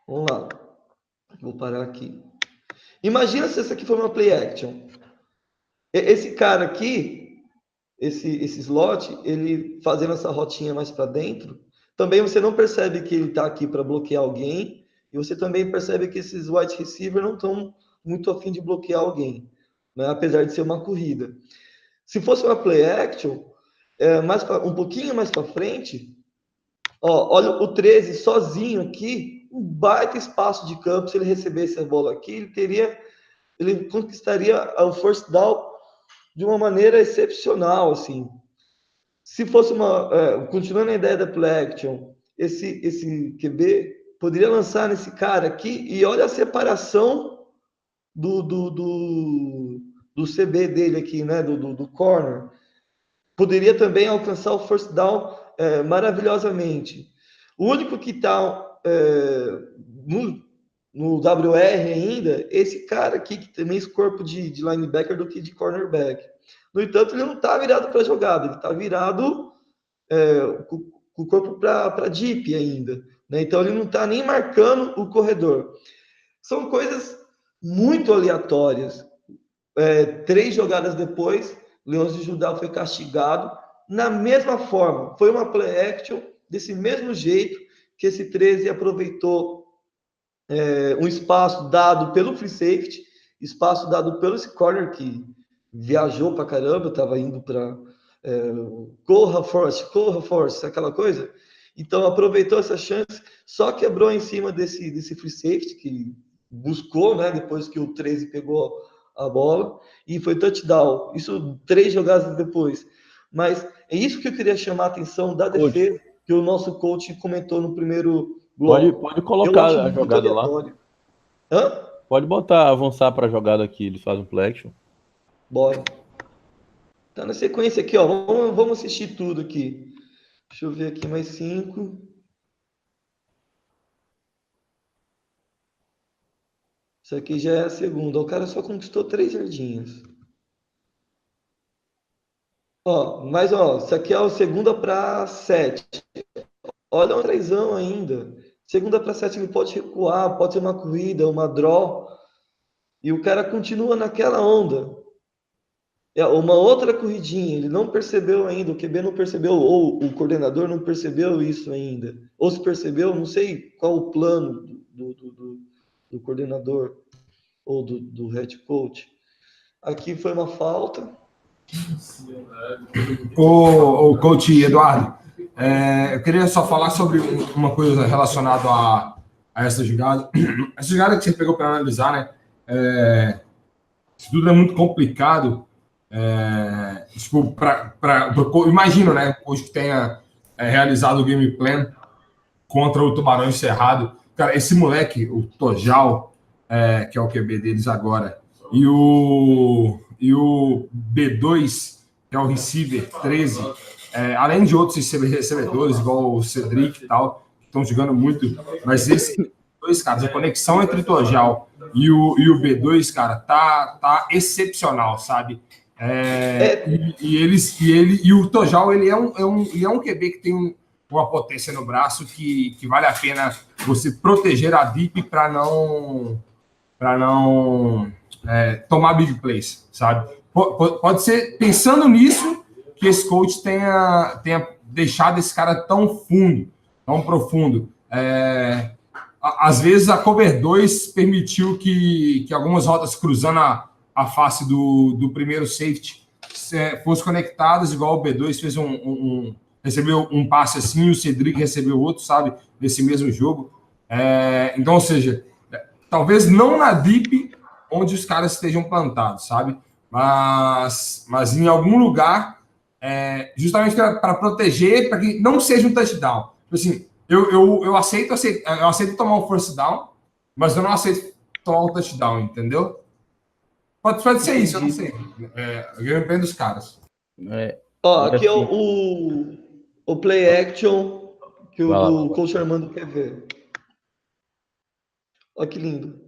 Vamos lá. Vou parar aqui. Imagina se essa aqui for uma play action. Esse cara aqui, esse slot, ele fazendo essa rotinha mais para dentro, também você não percebe que ele está aqui para bloquear alguém, e você também percebe que esses wide receivers não estão muito afim de bloquear alguém, né? Apesar de ser uma corrida. Se fosse uma play action, um pouquinho mais para frente, ó, olha o 13 sozinho aqui, um baita espaço de campo. Se ele recebesse a bola aqui, ele conquistaria o first down de uma maneira excepcional, assim. Se fosse continuando a ideia da play action, esse QB poderia lançar nesse cara aqui, e olha a separação do CB dele aqui, né, do corner. Poderia também alcançar o first down maravilhosamente. O único que está no WR ainda, esse cara aqui, que tem mais corpo de linebacker do que de cornerback. No entanto, ele não está virado para a jogada, ele está virado com o corpo para deep ainda, né? Então, ele não está nem marcando o corredor. São coisas muito aleatórias. 3 jogadas depois, Leões de Judá foi castigado na mesma forma. Foi uma play action desse mesmo jeito que esse 13 aproveitou um espaço dado pelo free safety, espaço dado pelo esse corner que viajou pra caramba, estava indo para corra force, aquela coisa. Então aproveitou essa chance, só quebrou em cima desse free safety que buscou, né, depois que o 13 pegou a bola, e foi touchdown. Isso 3 jogadas depois. Mas é isso que eu queria chamar a atenção da defesa, que o nosso coach comentou no primeiro bloco. Pode colocar a jogada lá. Hã? Pode botar, avançar para a jogada aqui, eles fazem um play action. Bora. Tá na sequência aqui, ó. Vamos assistir tudo aqui. Deixa eu ver aqui mais 5. Isso aqui já é a segunda. O cara só conquistou 3 jardinhas. Ó, mas ó, isso aqui é a segunda para 7. Olha o 3ão ainda. Segunda para 7 ele pode recuar, pode ser uma corrida, uma draw. E o cara continua naquela onda. Uma outra corridinha, ele não percebeu ainda, o QB não percebeu, ou o coordenador não percebeu isso ainda. Ou se percebeu, não sei qual o plano do coordenador ou do head coach. Aqui foi uma falta. O coach Eduardo, eu queria só falar sobre uma coisa relacionada a essa jogada. Essa jogada que você pegou para analisar, né? Isso tudo é muito complicado. Tipo, imagino, né? Hoje que tenha realizado o game plan contra o Tubarão Cerrado. Cara, esse moleque, o Tojal, que é o QB deles agora, e o B2, que é o receiver 13, além de outros recebedores, igual o Cedric e tal, que estão jogando muito, mas esses dois caras, a conexão entre o Tojal e o B2, cara, tá excepcional, sabe? E o Tojal, ele é um QB que tem uma potência no braço que vale a pena você proteger a deep para não tomar big plays, sabe? Pode ser pensando nisso que esse coach tenha deixado esse cara tão fundo, tão profundo. Às vezes a cover 2 permitiu que algumas rotas cruzando a face do primeiro safety fossem conectadas, igual o B2 fez recebeu um passe assim, e o Cedric recebeu outro, sabe? Nesse mesmo jogo. Então, ou seja, talvez não na deep onde os caras estejam plantados, sabe? Mas em algum lugar, justamente para proteger, para que não seja um touchdown. Assim, eu aceito tomar um first down, mas eu não aceito tomar um touchdown, entendeu? Pode ser isso, eu não sei. Eu dependo dos caras. Aqui é o play action que o coach Armando quer ver. Olha que lindo.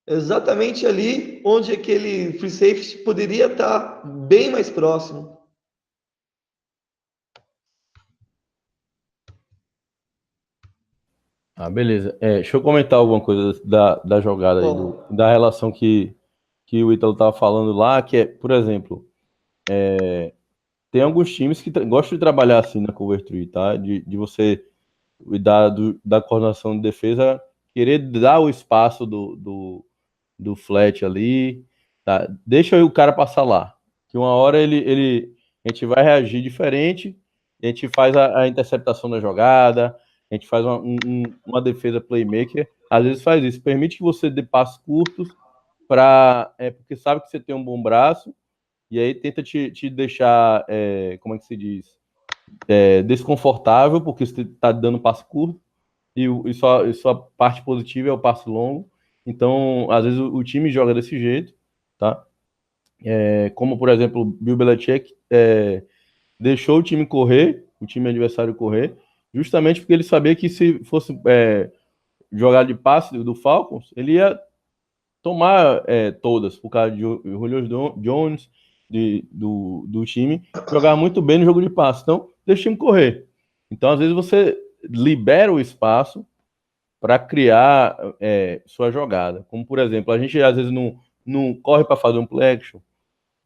Exatamente ali onde aquele free safety poderia estar bem mais próximo. Beleza. Deixa eu comentar alguma coisa da jogada aí, da relação que o Ítalo estava falando lá, que por exemplo, tem alguns times que gostam de trabalhar assim na cover 3, tá? De você cuidar da coordenação de defesa, querer dar o espaço do flat ali, tá? Deixa o cara passar lá, que uma hora a gente vai reagir diferente, a gente faz a interceptação da jogada, a gente faz uma defesa playmaker, às vezes faz isso, permite que você dê passos curtos, porque sabe que você tem um bom braço, e aí tenta te deixar, como é que se diz, desconfortável, porque você está dando passo curto, e sua parte positiva é o passo longo. Então, às vezes o time joga desse jeito, tá? Como, por exemplo, o Bill Belichick deixou o time adversário correr, justamente porque ele sabia que se fosse jogar de passe do Falcons, ele ia tomar todas, por causa de Julio Jones, do time, jogar muito bem no jogo de passe. Então, deixa o time correr. Então, às vezes, você libera o espaço para criar sua jogada. Como, por exemplo, a gente às vezes não corre para fazer um play action.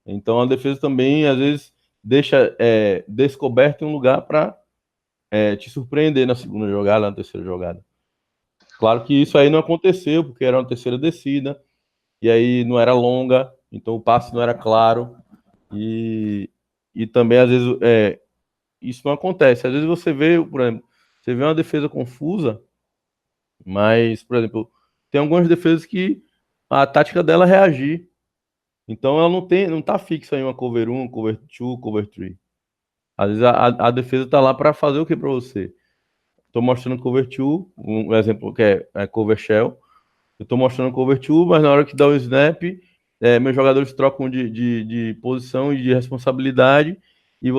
Então, a defesa também, às vezes, deixa descoberto um lugar para te surpreender na segunda jogada, na terceira jogada. Claro que isso aí não aconteceu, porque era uma terceira descida, e aí não era longa, então o passe não era claro, e também, às vezes, isso não acontece. Às vezes você vê, por exemplo, uma defesa confusa, mas, por exemplo, tem algumas defesas que a tática dela é reagir. Então ela não tá fixa em uma cover 1, cover 2, cover 3. Às vezes a defesa tá lá para fazer o que para você? Estou mostrando cover 2, um exemplo que é cover shell. Eu estou mostrando cover 2, mas na hora que dá o snap, meus jogadores trocam de posição e de responsabilidade, e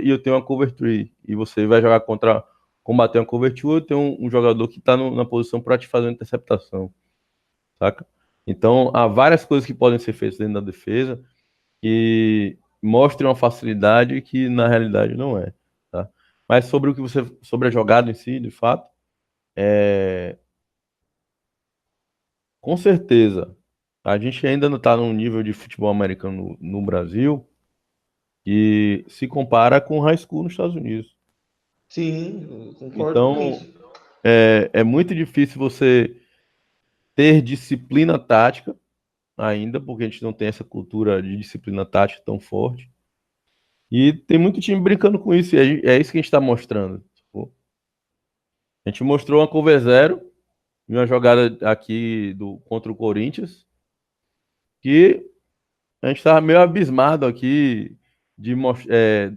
eu tenho uma cover 3. E você vai jogar combater uma cover 2, eu tenho um jogador que está na posição para te fazer uma interceptação. Saca? Então, há várias coisas que podem ser feitas dentro da defesa que mostrem uma facilidade que na realidade não é. Tá? Mas sobre a jogada em si, de fato, com certeza, a gente ainda não está num nível de futebol americano no Brasil que se compara com high school nos Estados Unidos. Sim, eu concordo Então, com isso. é muito difícil você ter disciplina tática ainda, porque a gente não tem essa cultura de disciplina tática tão forte. E tem muito time brincando com isso, e é isso que a gente está mostrando. Tipo, a gente mostrou uma cover 0 em uma jogada aqui contra o Corinthians, que a gente estava meio abismado aqui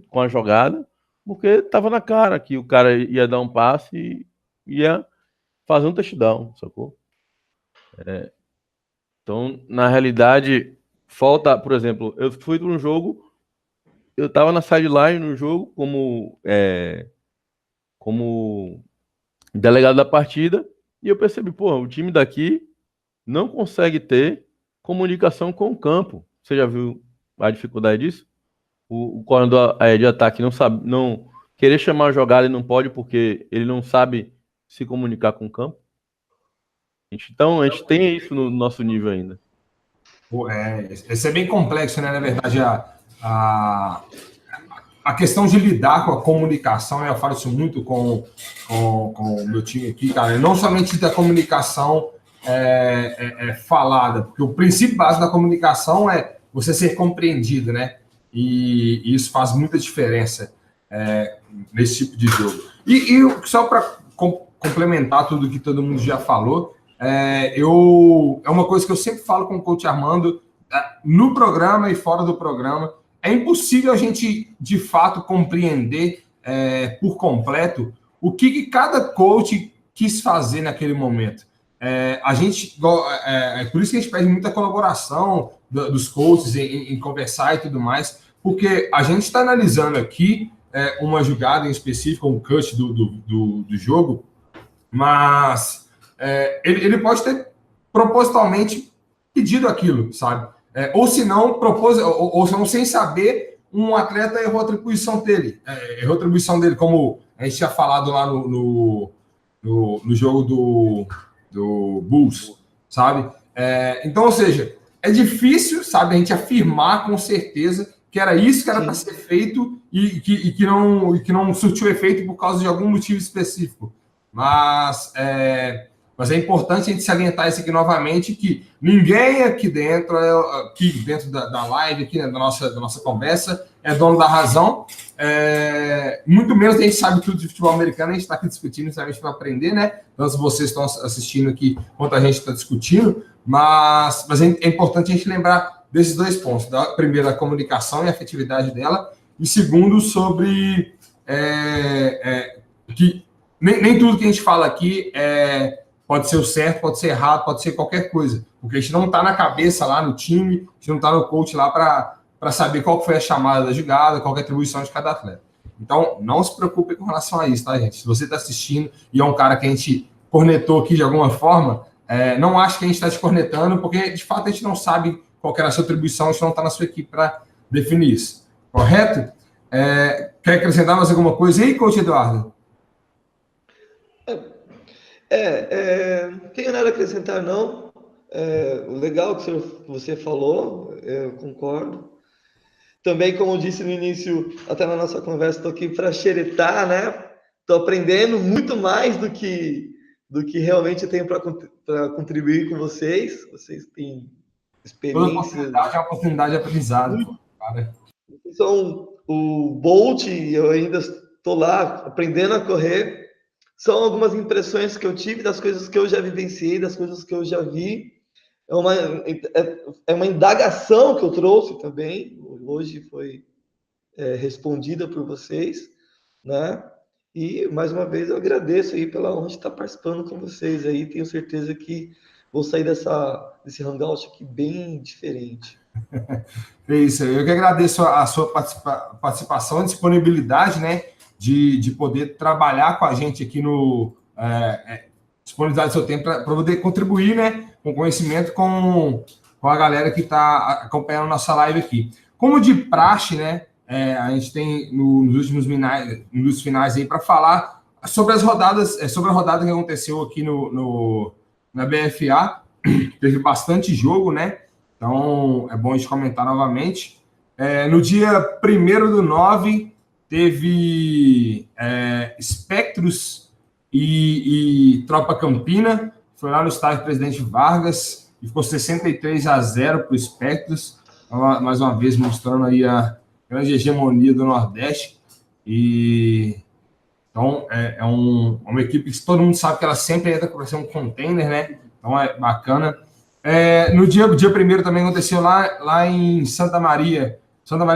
com a jogada, porque estava na cara que o cara ia dar um passe e ia fazer um touchdown, sacou? Então, na realidade, falta, por exemplo, eu fui para um jogo, eu estava na sideline no jogo como delegado da partida, e eu percebi, pô, o time daqui não consegue ter comunicação com o campo. Você já viu a dificuldade disso? O coordenador de ataque não sabe, não querer chamar a jogada e não pode porque ele não sabe se comunicar com o campo. Então, a gente tem isso no nosso nível ainda. Isso é bem complexo, né? Na verdade, a questão de lidar com a comunicação, né? Eu falo isso muito com o meu time aqui, cara. Não somente da comunicação falada, porque o princípio básico da comunicação é você ser compreendido, né? E isso faz muita diferença nesse tipo de jogo. E só para complementar tudo que todo mundo já falou, é uma coisa que eu sempre falo com o coach Armando, no programa e fora do programa, é impossível a gente, de fato, compreender por completo o que cada coach quis fazer naquele momento. Por isso que a gente pede muita colaboração dos coaches em conversar e tudo mais, porque a gente está analisando aqui uma jogada em específico, um cut do jogo, mas ele pode ter propositalmente pedido aquilo, sabe? Ou se não, sem saber, um atleta errou a atribuição dele. Como a gente tinha falado lá no jogo do Bulls, sabe? Então, ou seja, é difícil, sabe, a gente afirmar com certeza que era isso que era para ser feito e que não surtiu efeito por causa de algum motivo específico. Mas é importante a gente salientar isso aqui novamente, que ninguém aqui dentro da live, aqui, né, da nossa conversa, é dono da razão. Muito menos a gente sabe tudo de futebol americano, a gente está aqui discutindo justamente para aprender, né? Então, se vocês estão assistindo aqui, enquanto a gente está discutindo, mas é importante a gente lembrar desses dois pontos. Primeiro, a comunicação e a afetividade dela, e segundo, sobre que nem tudo que a gente fala aqui pode ser o certo, pode ser errado, pode ser qualquer coisa, porque a gente não está na cabeça lá no time, a gente não está no coach lá para saber qual foi a chamada da jogada, qual é a atribuição de cada atleta. Então, não se preocupe com relação a isso, tá, gente? Se você está assistindo e é um cara que a gente cornetou aqui de alguma forma, não acho que a gente está te cornetando, porque, de fato, a gente não sabe qual era a sua atribuição, a gente não está na sua equipe para definir isso. Correto? Quer acrescentar mais alguma coisa aí, coach Eduardo? Tenho nada a acrescentar, não. O legal que você falou, eu concordo. Também, como eu disse no início, até na nossa conversa, estou aqui para xeretar, né? Estou aprendendo muito mais do que realmente eu tenho para contribuir com vocês. Vocês têm experiência. É uma oportunidade de aprendizado. Cara. Vocês são o Bolt, eu ainda estou lá aprendendo a correr. São algumas impressões que eu tive das coisas que eu já vivenciei, das coisas que eu já vi. É uma indagação que eu trouxe também. Hoje foi respondida por vocês, né? E, mais uma vez, eu agradeço aí pela honra de estar participando com vocês aí. Tenho certeza que vou sair desse hangout aqui bem diferente. É isso, eu que agradeço a sua participação, disponibilidade, né? De poder trabalhar com a gente aqui disponibilizar o seu tempo para poder contribuir, né, com conhecimento com a galera que está acompanhando a nossa live aqui. Como de praxe, né, a gente tem nos últimos finais aí para falar sobre as rodadas, sobre a rodada que aconteceu aqui na BFA. Teve bastante jogo, né? Então é bom a gente comentar novamente. No dia 1º/9 teve Spectros e Tropa Campina, foi lá no estádio Presidente Vargas e ficou 63-0 para o Spectros, mais uma vez mostrando aí a grande hegemonia do Nordeste. Então é uma equipe que todo mundo sabe que ela sempre entra para ser um container, né? Então é bacana. No dia 1º também aconteceu lá em Santa Maria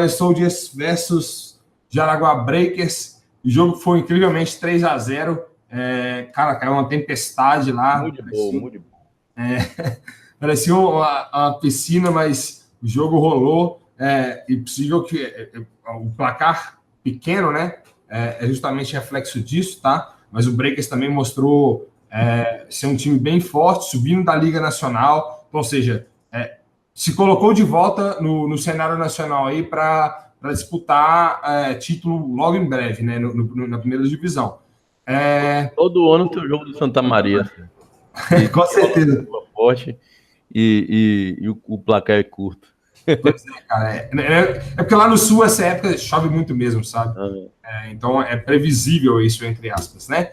Soldiers versus Jaraguá Breakers. O jogo foi incrivelmente 3-0. Cara, caiu uma tempestade lá. Muito bom. Parecia uma piscina, mas o jogo rolou. E possível que o placar pequeno, né? É justamente reflexo disso, tá? Mas o Breakers também mostrou ser um time bem forte, subindo da Liga Nacional. Ou seja, se colocou de volta no cenário nacional aí para disputar título logo em breve, né, na primeira divisão. Todo ano tem o jogo do Santa Maria. Com certeza. Forte e o placar é curto. Pois é, cara. É porque lá no sul, essa época, chove muito mesmo, sabe? Então, é previsível isso, entre aspas, né?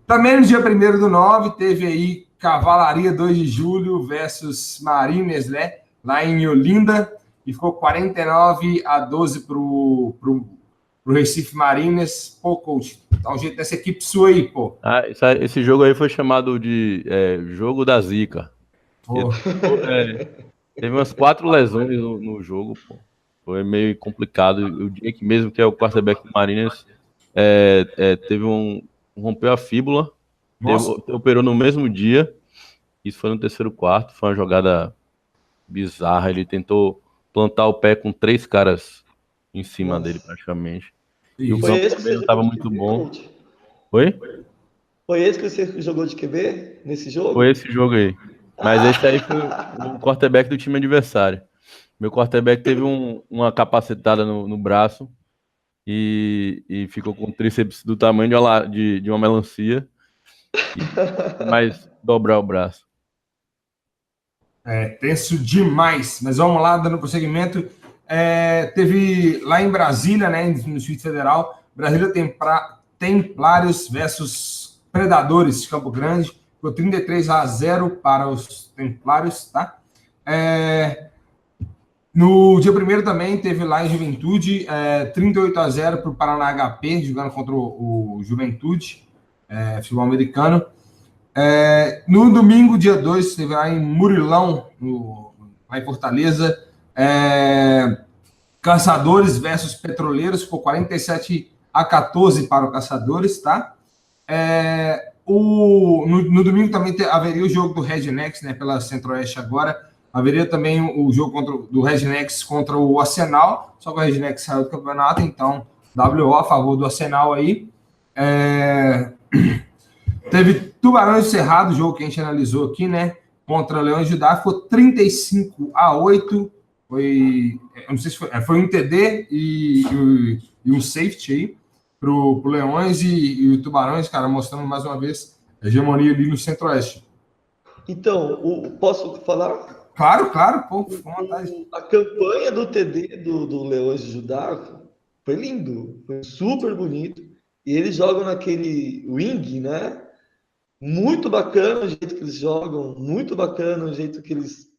Também no dia 1º do 9, teve aí Cavalaria 2 de Julho versus Mariners, né? Lá em Olinda, e ficou 49-12 pro Recife Mariners. Pô, coach, dá um jeito dessa equipe sua aí, pô. Esse jogo aí foi chamado de Jogo da Zica. Teve umas 4 lesões no jogo, pô. Foi meio complicado. Eu diria que mesmo que é o quarterback do Mariners rompeu a fíbula, operou no mesmo dia. Isso foi no 3º quarto. Foi uma jogada bizarra. Ele tentou plantar o pé com 3 caras em cima dele, praticamente. E o campo também não estava muito bom. Oi? Foi esse que você jogou de QB nesse jogo? Foi esse jogo aí. Mas esse aí foi o quarterback do time adversário. Meu quarterback teve uma capacitada no braço e ficou com o tríceps do tamanho de uma melancia. Mas dobrar o braço. Tenso demais. Mas vamos lá, dando prosseguimento. Teve lá em Brasília, né, no Distrito Federal, Brasília Templários versus Predadores de Campo Grande. Ficou 33-0 para os Templários, tá? No dia 1º também teve lá em Juventude, 38-0 para o Paraná HP, jogando contra o Juventude, futebol americano. No domingo, dia 2, teve lá em Murilão, lá em Fortaleza, Caçadores versus Petroleiros, ficou 47-14 para o Caçadores, tá? No domingo também haveria o jogo do Rednecks, né, pela Centro-Oeste agora. Haveria também o jogo do Rednecks contra o Arsenal, só que o Rednecks saiu do campeonato, então WO a favor do Arsenal aí. Teve Tubarões do Cerrado, o jogo que a gente analisou aqui, né, contra Leões de Judá, ficou 35-8. Eu não sei se foi um TD e um safety aí pro Leões e o Tubarões, cara, mostrando mais uma vez a hegemonia ali no Centro-Oeste. Então, posso falar? Claro, pô, com vontade. A campanha do TD do Leões de Judá foi lindo, foi super bonito. E eles jogam naquele wing, né? Muito bacana o jeito que eles jogam, muito bacana o jeito que eles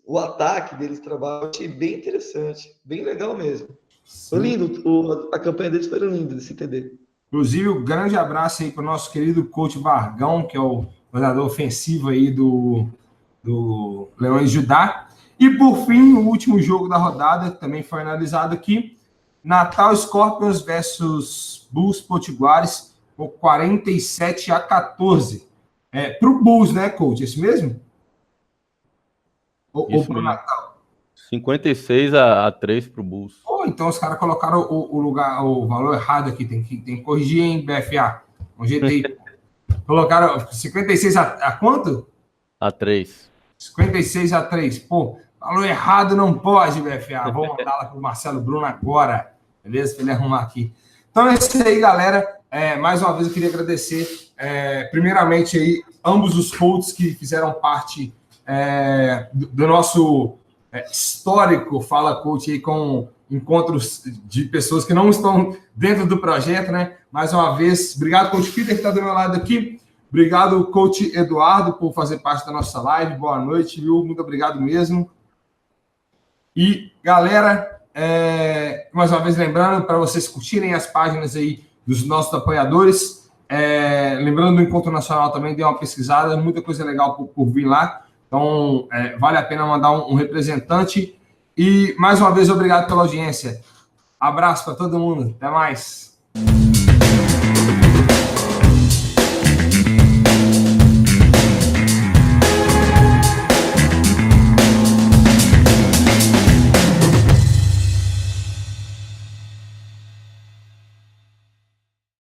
o ataque deles trabalham. Achei bem interessante, bem legal mesmo. Foi lindo, a campanha deles foi linda, desse TD. Inclusive, um grande abraço aí para o nosso querido coach Vargão, que é o coordenador ofensivo aí do Leões de Judá. E, por fim, o último jogo da rodada, que também foi analisado aqui, Natal Scorpions versus Bulls Potiguares, por 47-14. Para o Bulls, né, coach? É isso mesmo? Ou para o Natal? 56-3 para o Bulls. Então os caras colocaram o valor errado aqui. Tem que corrigir, hein, BFA? Um jeito aí. Colocaram 56 a quanto? A3. 56-3. Pô, valor errado não pode, BFA. Vou mandar lá para o Marcelo Bruno agora. Beleza? Para ele arrumar aqui. Então é isso aí, galera. Mais uma vez eu queria agradecer, primeiramente, aí, ambos os coaches que fizeram parte do nosso histórico Fala Coach aí, com encontros de pessoas que não estão dentro do projeto, né? Mais uma vez, obrigado, coach Peter, que está do meu lado aqui. Obrigado, coach Eduardo, por fazer parte da nossa live. Boa noite, viu? Muito obrigado mesmo. E, galera, mais uma vez lembrando para vocês curtirem as páginas aí dos nossos apoiadores. Lembrando do Encontro Nacional também, dê uma pesquisada, muita coisa legal por vir lá. Então, vale a pena mandar um representante. E, mais uma vez, obrigado pela audiência. Abraço para todo mundo. Até mais.